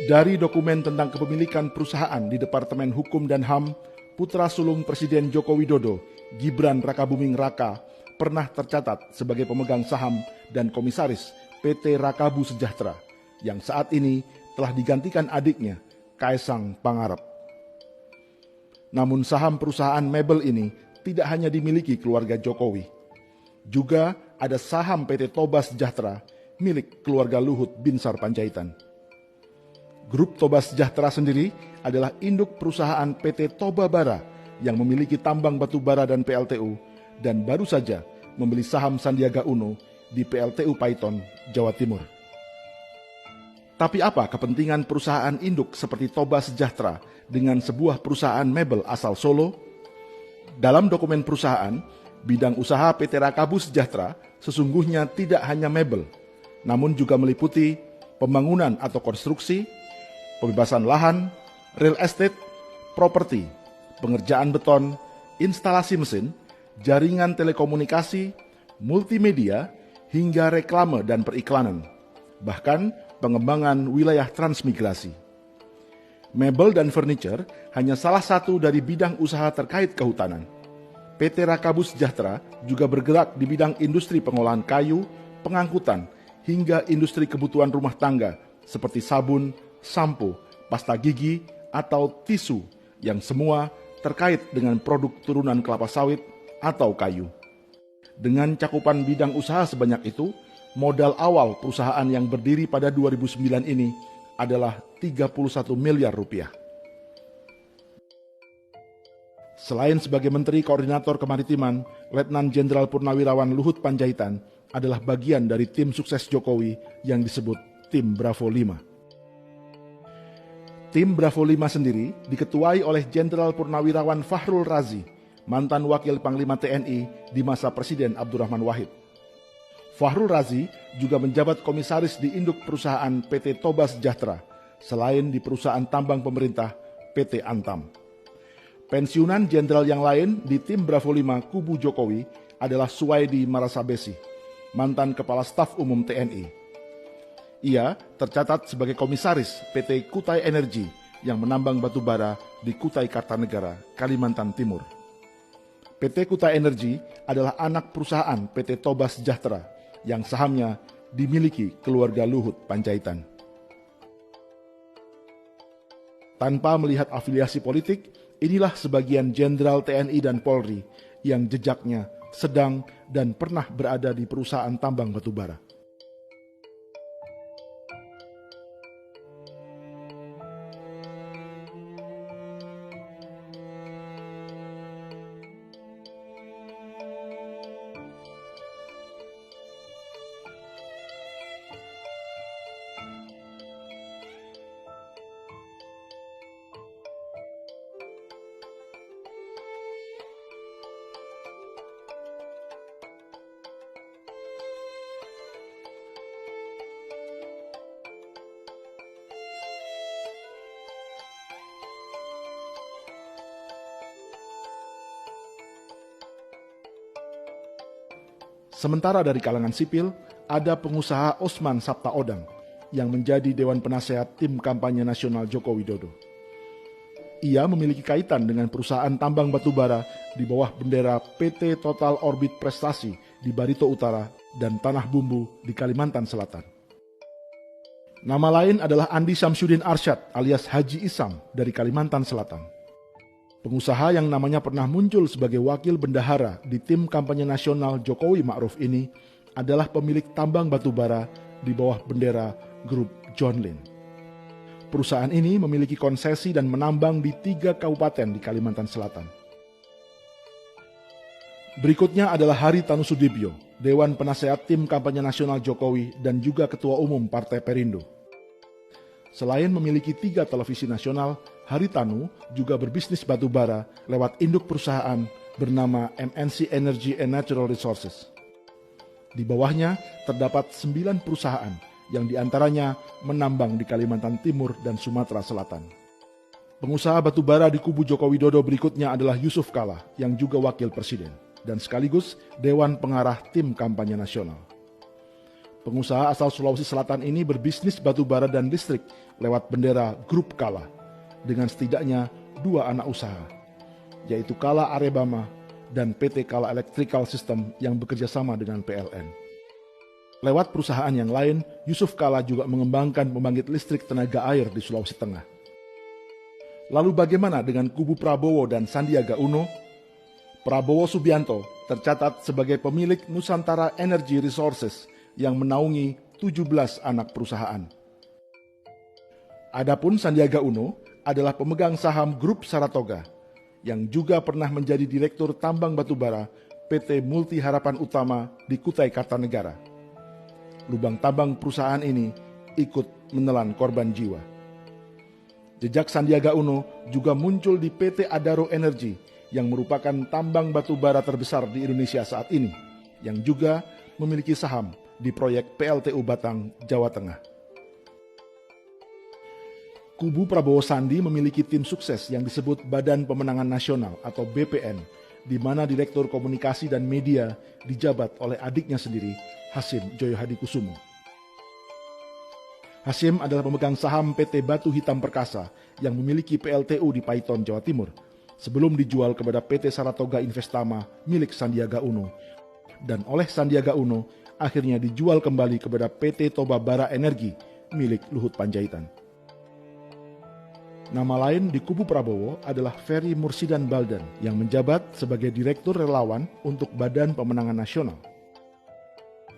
Dari dokumen tentang kepemilikan perusahaan di Departemen Hukum dan HAM, putra sulung Presiden Joko Widodo, Gibran Rakabuming Raka, pernah tercatat sebagai pemegang saham dan komisaris PT Rakabu Sejahtera, yang saat ini telah digantikan adiknya, Kaesang Pangarep. Namun saham perusahaan mebel ini tidak hanya dimiliki keluarga Jokowi. Juga ada saham PT Toba Sejahtera milik keluarga Luhut Binsar Panjaitan. Grup Toba Sejahtera sendiri adalah induk perusahaan PT Toba Bara yang memiliki tambang batu bara dan PLTU dan baru saja membeli saham Sandiaga Uno di PLTU Paiton, Jawa Timur. Tapi apa kepentingan perusahaan induk seperti Toba Sejahtera dengan sebuah perusahaan mebel asal Solo? Dalam dokumen perusahaan, bidang usaha PT Rakabu Sejahtera sesungguhnya tidak hanya mebel, namun juga meliputi pembangunan atau konstruksi, pembebasan lahan, real estate, properti, pengerjaan beton, instalasi mesin, jaringan telekomunikasi, multimedia, hingga reklame dan periklanan, bahkan pengembangan wilayah transmigrasi. Mebel dan furniture hanya salah satu dari bidang usaha terkait kehutanan. PT Rakabu Sejahtera juga bergerak di bidang industri pengolahan kayu, pengangkutan, hingga industri kebutuhan rumah tangga seperti sabun, sampo, pasta gigi, atau tisu yang semua terkait dengan produk turunan kelapa sawit atau kayu. Dengan cakupan bidang usaha sebanyak itu, modal awal perusahaan yang berdiri pada 2009 ini adalah 31 miliar rupiah. Selain sebagai Menteri Koordinator Kemaritiman, Letnan Jenderal Purnawirawan Luhut Panjaitan adalah bagian dari tim sukses Jokowi yang disebut Tim Bravo 5. Tim Bravo 5 sendiri diketuai oleh Jenderal Purnawirawan Fahrul Razi, mantan Wakil Panglima TNI di masa Presiden Abdurrahman Wahid. Fahrul Razi juga menjabat komisaris di induk perusahaan PT Toba Sejahtera, selain di perusahaan tambang pemerintah PT Antam. Pensiunan jenderal yang lain di tim Bravo 5 kubu Jokowi adalah Suwaidi Marasabesi, mantan Kepala Staf Umum TNI. Ia tercatat sebagai komisaris PT Kutai Energi yang menambang batu bara di Kutai Kartanegara, Kalimantan Timur. PT Kutai Energi adalah anak perusahaan PT Toba Sejahtera yang sahamnya dimiliki keluarga Luhut Panjaitan. Tanpa melihat afiliasi politik, inilah sebagian jenderal TNI dan Polri yang jejaknya sedang dan pernah berada di perusahaan tambang batu bara. Sementara dari kalangan sipil, ada pengusaha Osman Sabtaodang yang menjadi Dewan Penasehat Tim Kampanye Nasional Joko Widodo. Ia memiliki kaitan dengan perusahaan tambang batubara di bawah bendera PT Total Orbit Prestasi di Barito Utara dan Tanah Bumbu di Kalimantan Selatan. Nama lain adalah Andi Samsudin Arsyad alias Haji Isam dari Kalimantan Selatan. Pengusaha yang namanya pernah muncul sebagai wakil bendahara di tim kampanye nasional Jokowi Ma'ruf ini adalah pemilik tambang batubara di bawah bendera grup John Lin. Perusahaan ini memiliki konsesi dan menambang di 3 kabupaten di Kalimantan Selatan. Berikutnya adalah Haritanu Sudibyo, Dewan Penasehat Tim Kampanye Nasional Jokowi dan juga Ketua Umum Partai Perindo. Selain memiliki 3 televisi nasional, Haritanu juga berbisnis batubara lewat induk perusahaan bernama MNC Energy and Natural Resources. Di bawahnya terdapat 9 perusahaan yang diantaranya menambang di Kalimantan Timur dan Sumatera Selatan. Pengusaha batubara di kubu Joko Widodo berikutnya adalah Yusuf Kala yang juga wakil presiden dan sekaligus Dewan Pengarah Tim Kampanye Nasional. Pengusaha asal Sulawesi Selatan ini berbisnis batubara dan listrik lewat bendera Grup Kala dengan setidaknya 2 anak usaha, yaitu Kala Arebama dan PT Kala Electrical System yang bekerja sama dengan PLN. Lewat perusahaan yang lain, Yusuf Kala juga mengembangkan pembangkit listrik tenaga air di Sulawesi Tengah. Lalu bagaimana dengan kubu Prabowo dan Sandiaga Uno? Prabowo Subianto tercatat sebagai pemilik Nusantara Energy Resources yang menaungi 17 anak perusahaan. Adapun Sandiaga Uno adalah pemegang saham Grup Saratoga yang juga pernah menjadi Direktur Tambang Batubara PT Multi Harapan Utama di Kutai Kartanegara. Lubang tambang perusahaan ini ikut menelan korban jiwa. Jejak Sandiaga Uno juga muncul di PT Adaro Energy yang merupakan tambang batubara terbesar di Indonesia saat ini, yang juga memiliki saham di proyek PLTU Batang, Jawa Tengah. Kubu Prabowo Sandi memiliki tim sukses yang disebut Badan Pemenangan Nasional atau BPN, di mana Direktur Komunikasi dan Media dijabat oleh adiknya sendiri, Hasyim Joyo Hadikusumo. Hasyim adalah pemegang saham PT Batu Hitam Perkasa yang memiliki PLTU di Paiton, Jawa Timur, sebelum dijual kepada PT Saratoga Investama milik Sandiaga Uno, dan oleh Sandiaga Uno akhirnya dijual kembali kepada PT Toba Bara Energi milik Luhut Panjaitan. Nama lain di kubu Prabowo adalah Ferry Mursidan Baldan yang menjabat sebagai Direktur Relawan untuk Badan Pemenangan Nasional.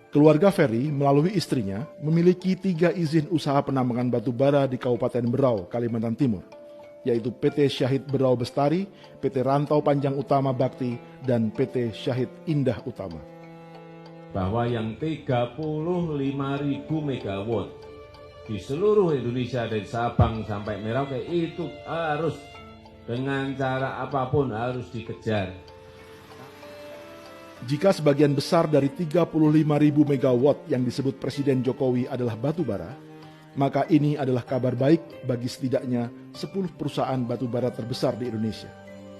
Keluarga Ferry melalui istrinya memiliki 3 izin usaha penambangan batu bara di Kabupaten Berau, Kalimantan Timur, yaitu PT Syahid Berau Bestari, PT Rantau Panjang Utama Bakti, dan PT Syahid Indah Utama. Bahwa yang 35.000 megawatt di seluruh Indonesia dari Sabang sampai Merauke itu harus dengan cara apapun harus dikejar. Jika sebagian besar dari 35.000 megawatt yang disebut Presiden Jokowi adalah batu bara, maka ini adalah kabar baik bagi setidaknya 10 perusahaan batubara terbesar di Indonesia.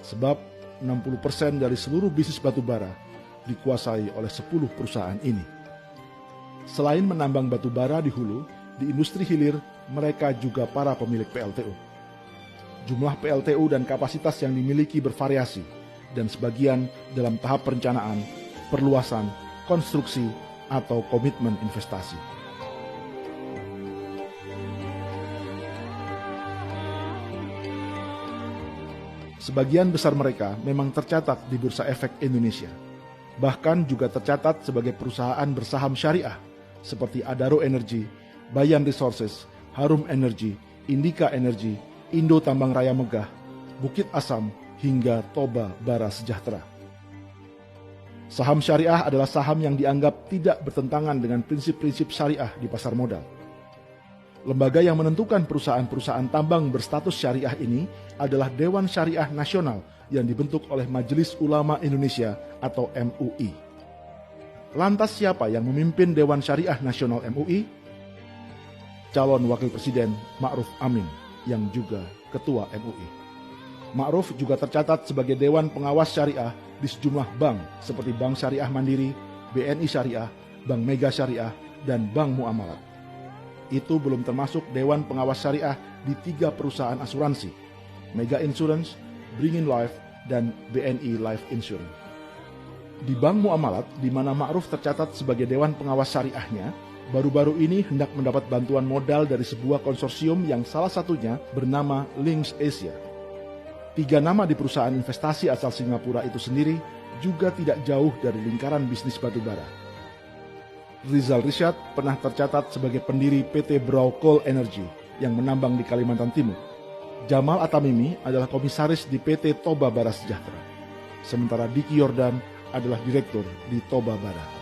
Sebab 60% dari seluruh bisnis batubara dikuasai oleh 10 perusahaan ini. Selain menambang batubara di hulu, di industri hilir mereka juga para pemilik PLTU. Jumlah PLTU dan kapasitas yang dimiliki bervariasi, dan sebagian dalam tahap perencanaan, perluasan, konstruksi, atau komitmen investasi. Sebagian besar mereka memang tercatat di Bursa Efek Indonesia. Bahkan juga tercatat sebagai perusahaan bersaham syariah seperti Adaro Energy, Bayan Resources, Harum Energy, Indika Energy, Indo Tambang Raya Megah, Bukit Asam, hingga Toba Bara Sejahtera. Saham syariah adalah saham yang dianggap tidak bertentangan dengan prinsip-prinsip syariah di pasar modal. Lembaga yang menentukan perusahaan-perusahaan tambang berstatus syariah ini adalah Dewan Syariah Nasional yang dibentuk oleh Majelis Ulama Indonesia atau MUI. Lantas siapa yang memimpin Dewan Syariah Nasional MUI? Calon Wakil Presiden Ma'ruf Amin yang juga Ketua MUI. Ma'ruf juga tercatat sebagai Dewan Pengawas Syariah di sejumlah bank seperti Bank Syariah Mandiri, BNI Syariah, Bank Mega Syariah, dan Bank Muamalat. Itu belum termasuk Dewan Pengawas Syariah di 3 perusahaan asuransi, Mega Insurance, Bringin Life, dan BNI Life Insurance. Di Bank Muamalat, di mana Ma'ruf tercatat sebagai Dewan Pengawas Syariahnya, baru-baru ini hendak mendapat bantuan modal dari sebuah konsorsium yang salah satunya bernama Links Asia. 3 nama di perusahaan investasi asal Singapura itu sendiri juga tidak jauh dari lingkaran bisnis batubara. Rizal Rishad pernah tercatat sebagai pendiri PT Berau Coal Energy yang menambang di Kalimantan Timur. Jamal Atamimi adalah komisaris di PT Toba Bara Sejahtera. Sementara Diki Yordan adalah direktur di Toba Bara.